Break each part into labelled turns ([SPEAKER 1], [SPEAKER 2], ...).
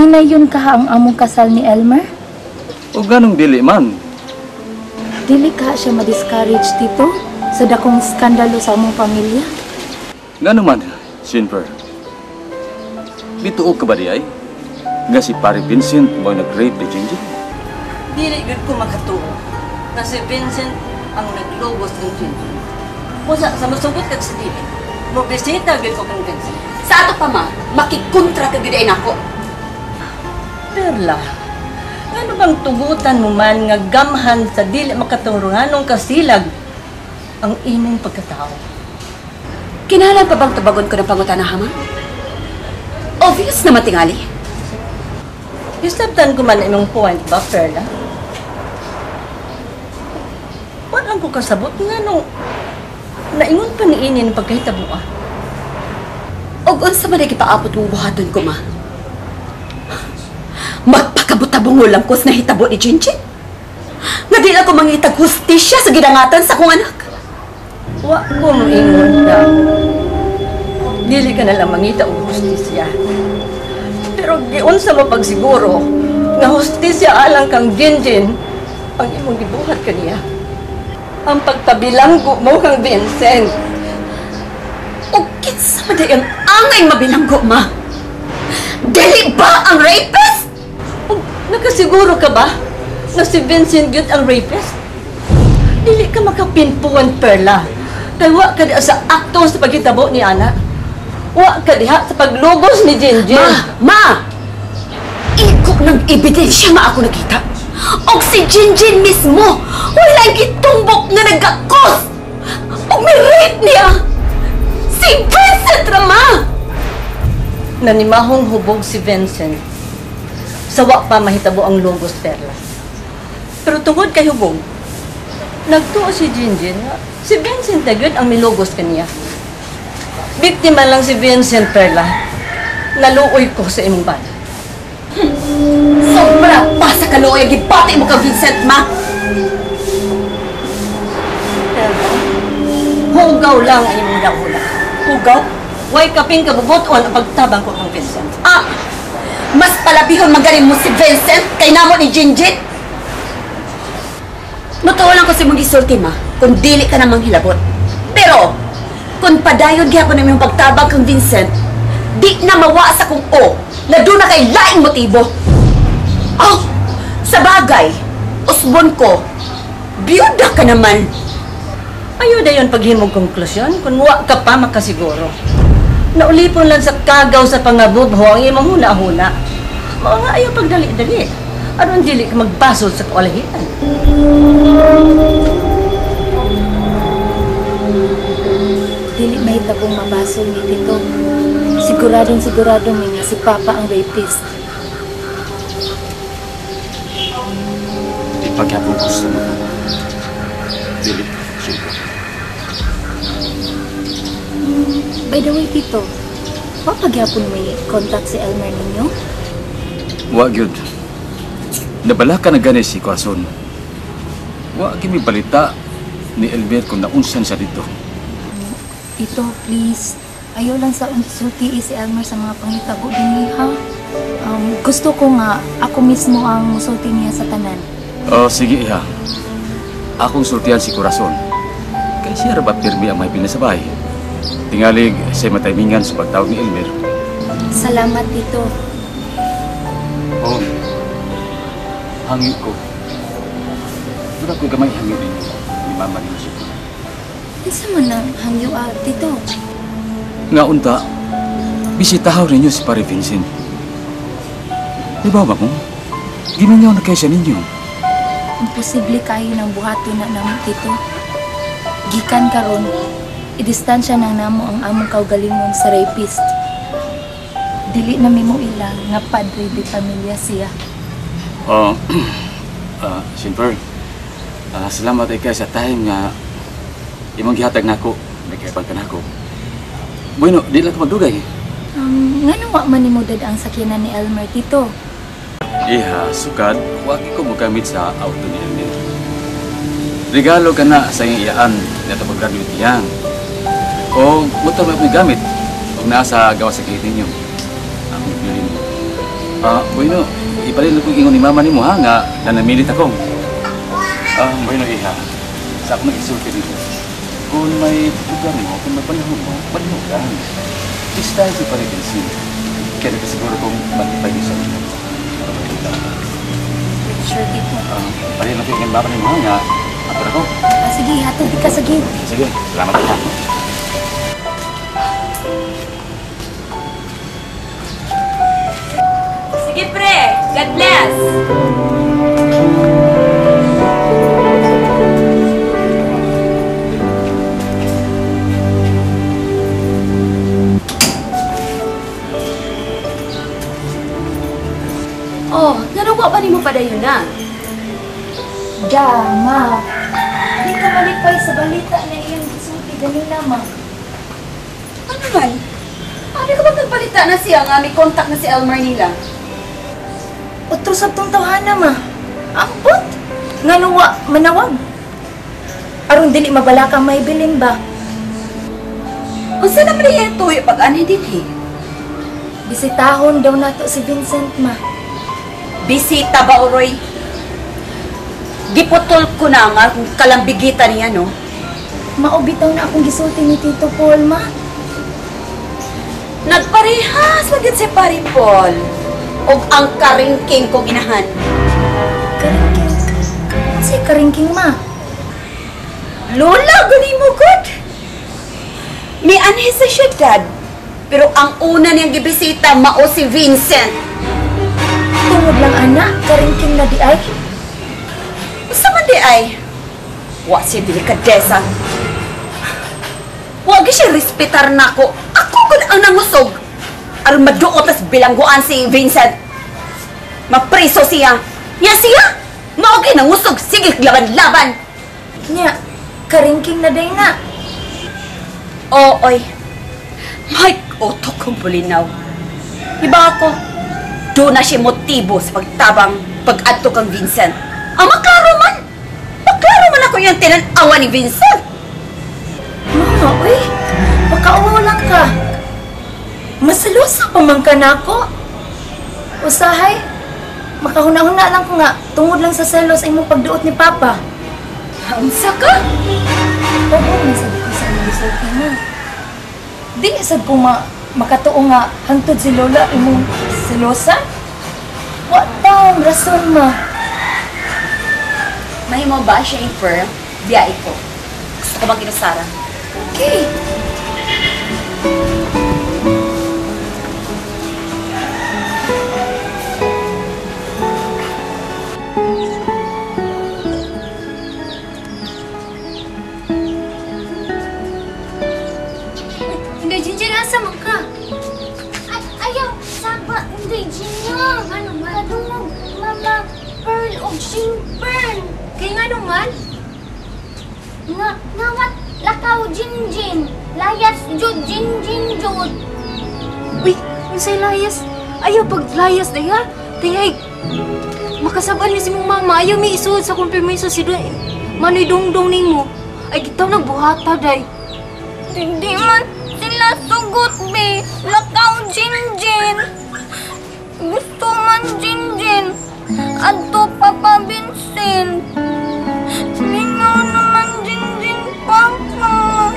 [SPEAKER 1] Hinayon ka ang among kasal ni Elmer?
[SPEAKER 2] O ganong dili man.
[SPEAKER 1] Dili ka siya ma-discourage dito sa dakong skandalo sa among pamilya?
[SPEAKER 2] Ngano man, Jennifer? Bituo ka ba di ay? Nga si Pare Vincent mo nag-rape ni Jinjin?
[SPEAKER 3] Dili gud ko makatuo na si Vincent ang naglogos ng Jinjin. Kusa sa masugot kag sa dili. Mo bisita gud ko kang Vincent.
[SPEAKER 4] Sa ato pa ma, makikontra ka gud ay nako.
[SPEAKER 3] Perla, ano bang tugutan mo man nga gamhan sa dili makaturunganong kasilag ang imong pagkatao?
[SPEAKER 4] Kinahanglan pa bang tubagon ko ng pangutana ha ma? Obvious naman tingali.
[SPEAKER 3] Hisabtan ko man imong point ba, Perla? Walang ko kasabot nga nung naingon pa ni ini ng pagkahitabo.
[SPEAKER 4] Og unsa man gipaabot mo buhaton ko ma? Magpakabot-tabong lang ko sa nahitabo ni Jinjin. Nga di lang ko mangitag hustisya sa gidangatan sa akong anak.
[SPEAKER 3] Wa ko moingon na dili ka na lang mangita og hustisya. Pero giunsa mo pagsiguro nga hustisya alang kang Jinjin ang imong gibuhat kaniya. Ang pagpabilanggo mo kang Vincent.
[SPEAKER 4] O kinsa man ang angay mabilanggo ma? Dili ba ang rapist?
[SPEAKER 3] O, nakasiguro ka ba na si Vincent gyud ang rapist? Dili ka makapinpuan, Perla. Kay wa ka diha sa akto sa paghitabo ni Ana. Wa ka diha sa paglugos ni Jinjin.
[SPEAKER 4] Ma! Ikok ng ebidensya nga ako nakita. Og si Jinjin mismo, wala gitumbok nga nagakos. Og may rape niya. Si Vincent Rama!
[SPEAKER 3] Nanimahong hubog si Vincent. Sawa pa mahitabo ang logos, Perla. Pero tungod kay hubog, nagtuo si Jinjin nga si Vincent na gyud ang milogos kaniya. Biktima lang si Vincent, Perla. Naluoy ko sa imong bala.
[SPEAKER 4] Sobra pa sa kaluoy gibati mo ka Vincent, ma!
[SPEAKER 3] Perla, hugaw lang ang imong daula. Hugaw? Way kaping kabubuton ang pagtabang ko kang Vincent.
[SPEAKER 4] Ah! Mas palabihon magaling mo si Vincent kay namo ni Jinjin. Matuo lang ko si mong gisulti, ma, kung dili ka namang hilabot. Pero, kung padayon gihapon na yung pagtabang kang Vincent, di na mawa sa kung na doon na kay laing motibo. Oh! Sa bagay, usbon ko, biyuda ka naman.
[SPEAKER 3] Ayaw na yun paghimog konklusyon kung wa ka pa makasiguro. Naulipon lang sa kagaw sa pangabubho ang imong huna-huna. Mga nga ayaw pagdali-dali. Aron dili ka magbasol sa kaulahian.
[SPEAKER 1] Dili mahitabong mabasol ni Tito. Sigurado may nga si Papa ang rapist.
[SPEAKER 2] Ipagyapon ko sa mga. Dili, Jennifer.
[SPEAKER 1] By the way, Tito, papagyapon may contact si Elmer ninyo?
[SPEAKER 2] Wa gyud. Nabala ka na gani si Corazon. Wa kimi balita ni Elmer kung naunsan siya dito.
[SPEAKER 1] Tito, please. Ayaw lang sa unsulti si Elmer sa mga panghitabo din ha. Gusto ko nga ako mismo ang musulti niya sa tanan.
[SPEAKER 2] Oh, sige iha. Akong sultihan si Corazon. Kay siya rabat pirmi ang may pinasabay. Tingalig siya matimingan sa pagtawag ni Elmer.
[SPEAKER 1] Salamat, Tito.
[SPEAKER 2] Oh, hangi ko. Wala ko gamay hangi din ni Mama ni Jose.
[SPEAKER 1] Isa man na hangyo Tito.
[SPEAKER 2] Nga unta, bisitahaw ninyo si Pare Vincent. Di ba mo? Gimingaw na kayo siya ninyo.
[SPEAKER 1] Imposible kayo ng buhato na namo, Tito. Gikan karon, idistansya nang namo ang among kaugalingon sa rapist. Dili na mimo ilang nga padre de pamilya siya.
[SPEAKER 2] Jennifer, salamat ay kayo sa time nga imong gihatag nako, nagkaipag ka nako. Bueno, di lang ka magdugay.
[SPEAKER 1] Nga nawa man ni mo ang sakyanan ni Elmer, Tito.
[SPEAKER 2] Iha, sukad, wagi ko magamit sa auto ni Elmer. Regalo ka na sa iyong iyaan na tapag-graduate niya. O motor mo gamit kung nasa gawa sa kilid ninyo. Ang bilin mo. Bueno, ipalit ko ingon ni mama ni mo ha, nga na namilit ako. Bueno, iha. Sa ako nag-isulti dito. Kung may lugar mo, kung may panahon mo, palimutan. This time, si Parikinsin. Kaya siguro kung mag-ipay ko sa inyo.
[SPEAKER 1] Sure, Tito.
[SPEAKER 2] Palit lang ko ingon mama ni mo ha, nga. Ato ko.
[SPEAKER 1] Sige, hatod di ka sa gate.
[SPEAKER 2] Sige, salamat ha.
[SPEAKER 4] Sige, pre. God bless. Oh, naruwa pa ni mo padayon na.
[SPEAKER 1] Ma. Di ka malipay sa balita na iyang gisulti ganina, ma.
[SPEAKER 4] Ano man? Ano ka ba nagbalita na siya nga may contact na si Elmer nila?
[SPEAKER 1] Otro sa tong tawhana, ma. Ambot. Nga nuwa, manawag. Aron dili mabala ka may bilin ba?
[SPEAKER 4] Unsa naman niya ito pag-ani din eh?
[SPEAKER 1] Bisitahon daw nato si Vincent, ma.
[SPEAKER 4] Bisita ba, Oroy? Giputol ko na nga kung kalambigitan niya, no?
[SPEAKER 1] Maubitaw na akong gisulti ni Tito Paul, ma.
[SPEAKER 4] Nagparehas lagit si Pari Paul. Og ang karingking kong inahan.
[SPEAKER 1] Karingking. Si karingking, ma.
[SPEAKER 4] Lola, gani mo, good. May anhe sa syudad. Pero ang una niyang gibisita, mao si Vincent.
[SPEAKER 1] Tungod lang, anak. Karingking na di ay.
[SPEAKER 4] Sa man di ay, wa siya delikadesa. Wag siya respetar na ako. Ako gud ang nangusog. Aron maduot as bilangguan si Vincent. Mapriso siya. Nya siya, mao kay nangusog. Sige, laban-laban.
[SPEAKER 1] Nya, karingking na day na.
[SPEAKER 4] Oy. May utok kong bulinaw. Iba ako. Do na siya motibo sa pagtabang pag-adto kang Vincent. Ang maklaro man! Maklaro man ako yung tinanawa ni Vincent!
[SPEAKER 1] Mga, uy. Makauwaw lang ka. Masalusa pa man ka na ako. Usahay. Makahuna-huna lang ko nga. Tungod lang sa selos ay mong pagduot ni Papa.
[SPEAKER 4] Unsa ka?
[SPEAKER 1] Oo, nasabi ko sa iyo, Sulti mo. Di sad ko makatuo nga hangtod si Lola imong selosa. What taong rason, ma?
[SPEAKER 4] Mahimo ba siya yung pearl? Biyai ko. Gusto ko bang kinusara?
[SPEAKER 1] Okay.
[SPEAKER 5] Hindi, Jinjin, asa mo ka? Ayaw, saba, hindi, Jinjin. Ano ba? Kadungog, Mama Pearl o Pearl. Kaya nga naman? Ngawat, lakaw, Jinjin. Layas, Jud, Jinjin, Jud.
[SPEAKER 6] Uy, yung say layas. Ayaw pag layas day ha. Tingay, makasabaan ni si mong mama. Ayaw may isuod sa konfirmation si Manoy Dongdong ni mo. Ay, kita nagbuhata day.
[SPEAKER 5] Hindi man sila sugot, be. Lakaw, Jinjin. Gusto man, Jinjin. Adto, Papa Vincent. Mingaw naman, Jinjin, Papa.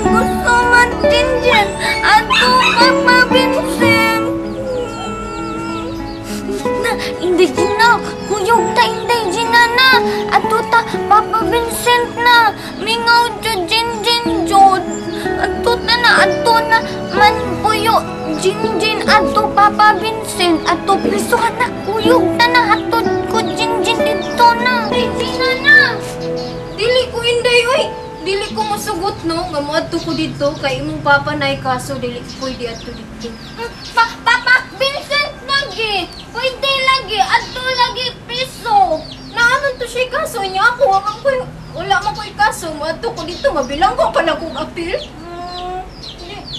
[SPEAKER 5] Gusto man, Jinjin. Adto, Papa Vincent. Na, hindi gina. Kuyog ta, hindi gina na. Adto ta, Papa Vincent na. Mingaw, Jinjin, Jod. Adto ta na, adto na. Man, puyo. Jinjin, adto, Papa Vincent. Adto, plisuhan na. Kuyog ta na. Adto ko, Jinjin, dito na. Gina na.
[SPEAKER 6] Dili ko inday, uy. Dili ko masugot, no? Gamuadto ko dito. Kay imong papa na kaso, dili ko pwede ato dito.
[SPEAKER 5] Papa Vincent lagi. Pwede lagi. Adto lagi, piso.
[SPEAKER 6] Naaman to siya kaso niya ako. Wala mo ko kaso. Maadto ko dito. Mabilang ko pala kong apil.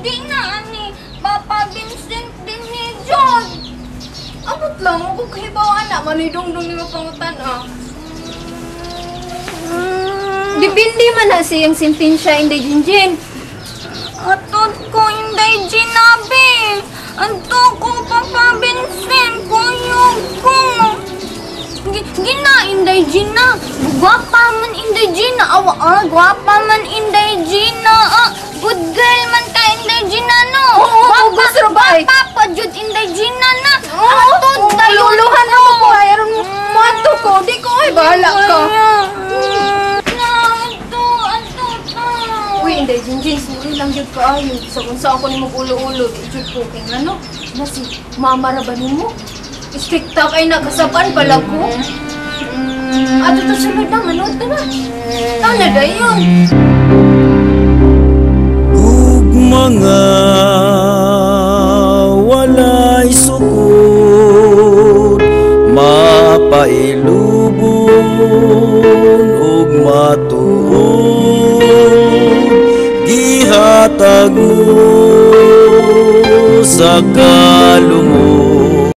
[SPEAKER 5] Di na, ani. Papa Vincent din ni John.
[SPEAKER 6] Abot lang ako kahibaw, anak. Manidong-dong ni mapangutan, ah. Dipindi man na siyang sentensya, hindi Jinjin.
[SPEAKER 5] Atod ko, hindi ginabi. Ato ko, Papa Vincent, kuyog ko. Gina, Inday Gina. Gwapa man, Inday Gina. Gwapa man, Inday Gina. Good girl man ka, Inday Gina, no?
[SPEAKER 6] Oo, gusto ba eh?
[SPEAKER 5] Gwapa pa, Jud, Inday Gina na.
[SPEAKER 6] Oo, maluluhan na mo ko. Ayaron mo, mato ko. Di ko ay bahala ka. Uy, Inday Jinjin, suri lang yun ka ayo. Sa kung saan ko ni mag-ulo-ulo, jud ko kay ano? Na si Mama ra ba nimo? Strikta kay nakasaban pala ko. Ato to sulod na, manood ka na. Tana dayon.
[SPEAKER 7] Ug mga walay sukod, mapailubon ug matuod, gihatag mo sa kalungan.